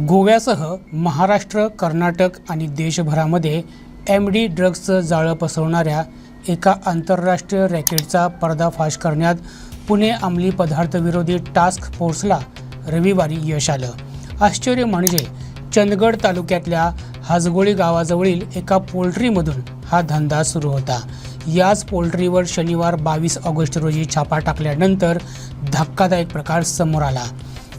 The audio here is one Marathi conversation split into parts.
गोव्यासह महाराष्ट्र, कर्नाटक आणि देशभरामध्ये एमडी ड्रग्जचं जाळं पसरवणाऱ्या एका आंतरराष्ट्रीय रॅकेटचा पर्दाफाश करण्यात पुणे अंमली पदार्थ विरोधी टास्क फोर्सला रविवारी यश आलं। आश्चर्य म्हणजे चंदगड तालुक्यातल्या हाजगोळी गावाजवळील एका पोल्ट्रीमधून हा धंदा सुरू होता। याच पोल्ट्रीवर शनिवार 22 ऑगस्ट रोजी छापा टाकल्यानंतर धक्कादायक प्रकार समोर आला।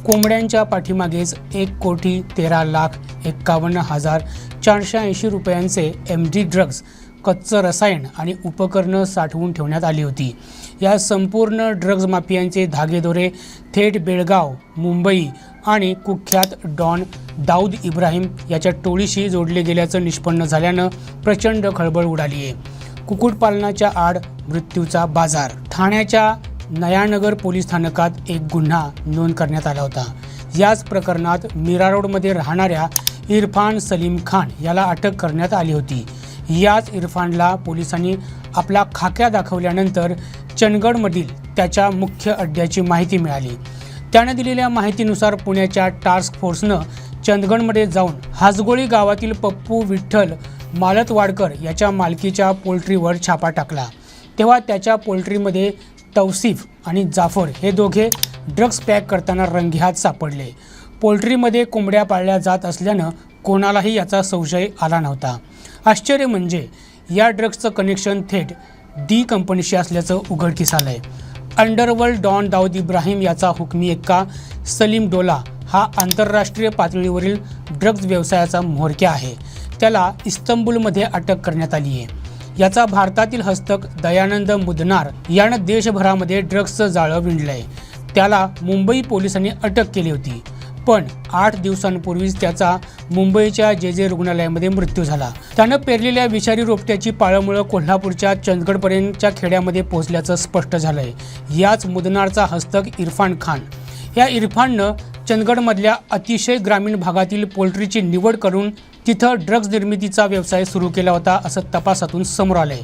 कोंबड्यांच्या पाठीमागेच 1,13,51,480 रुपयांचे एमडी ड्रग्ज, कच्चं रसायन आणि उपकरणं साठवून ठेवण्यात आली होती। या संपूर्ण ड्रग्ज माफियांचे धागेदोरे थेट बेळगाव, मुंबई आणि कुख्यात डॉन दाऊद इब्राहिम याच्या टोळीशी जोडले गेल्याचं निष्पन्न झाल्यानं प्रचंड खळबळ उडाली आहे। कुक्कुटपालनाच्या आड मृत्यूचा बाजार। ठाण्याच्या नयानगर पोलीस स्थानकात एक गुन्हा नोंद करण्यात आला होता। याच प्रकरणात मीरा रोडमध्ये राहणाऱ्या इरफान सलीम खान याला अटक करण्यात आली होती। याच इरफानला पोलिसांनी आपला खाक्या दाखवल्यानंतर चंदगडमधील त्याच्या मुख्य अड्ड्याची माहिती मिळाली। त्याने दिलेल्या माहितीनुसार पुण्याच्या टास्क फोर्सनं चंदगडमध्ये जाऊन हाजगोळी गावातील पप्पू विठ्ठल मालतवाडकर याच्या मालकीच्या पोल्ट्रीवर छापा टाकला। तेव्हा त्याच्या पोल्ट्रीमध्ये तौसिफ आणि जाफर हे दोघे ड्रग्ज पॅक करताना रंगेहात सापडले। पोल्ट्रीमध्ये कोंबड्या पाळल्या जात असल्यानं कोणालाही याचा संशय आला नव्हता। आश्चर्य म्हणजे या ड्रग्जचं कनेक्शन थेट डी कंपनीशी असल्याचं उघडकीस आलंय। अंडरवर्ल्ड डॉन दाऊद इब्राहिम याचा हुकमी एक्का सलीम डोला हा आंतरराष्ट्रीय पातळीवरील ड्रग्ज व्यवसायाचा म्होरक्या आहे। त्याला इस्तंबूलमध्ये अटक करण्यात आली आहे। याचा भारतातील हस्तक दयानंद मुदनार यानं देशभरामध्ये ड्रग्जचं जाळं विणलंय। त्याला मुंबई पोलिसांनी अटक केली होती, पण 8 दिवसांपूर्वीच त्याचा मुंबईच्या जे रुग्णालयामध्ये मृत्यू झाला। त्यानं पेरलेल्या विषारी रोपट्याची पाळंमुळं कोल्हापूरच्या चंदगडपर्यंतच्या खेड्यामध्ये पोहोचल्याचं स्पष्ट झालंय। याच मुदनारचा हस्तक इरफान खान। या इरफाननं चंदगडमधल्या अतिशय ग्रामीण भागातील पोल्ट्रीची निवड करून तिथं ड्रग्ज निर्मितीचा व्यवसाय सुरू केला होता असं तपासातून समोर आलंय।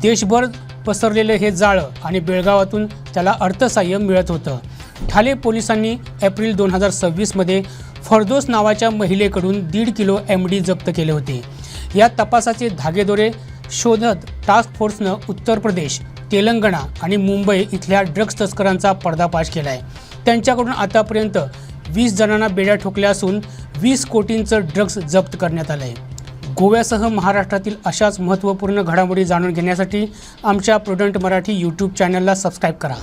देशभर पसरलेलं हे जाळं आणि बेळगावातून त्याला अर्थसहाय्य मिळत होतं। ठाणे पोलिसांनी एप्रिल 2026 मध्ये फरदोस नावाच्या महिलेकडून 1.5 किलो एमडी जप्त केले होते। या तपासाचे धागेदोरे शोधत टास्क फोर्सनं उत्तर प्रदेश, तेलंगणा आणि मुंबई इथल्या ड्रग्ज तस्करांचा पर्दाफाश केलाय। त्यांच्याकडून आतापर्यंत 20 जणांना बेड्या ठोकल्या असून 20 कोटींचं ड्रग्ज जप्त करण्यात आलंय। गोव्यासह महाराष्ट्रातील अशाच महत्त्वपूर्ण घडामोडी जाणून घेण्यासाठी आमच्या प्रुडंट मराठी यूट्यूब चॅनलला सबस्क्राईब करा।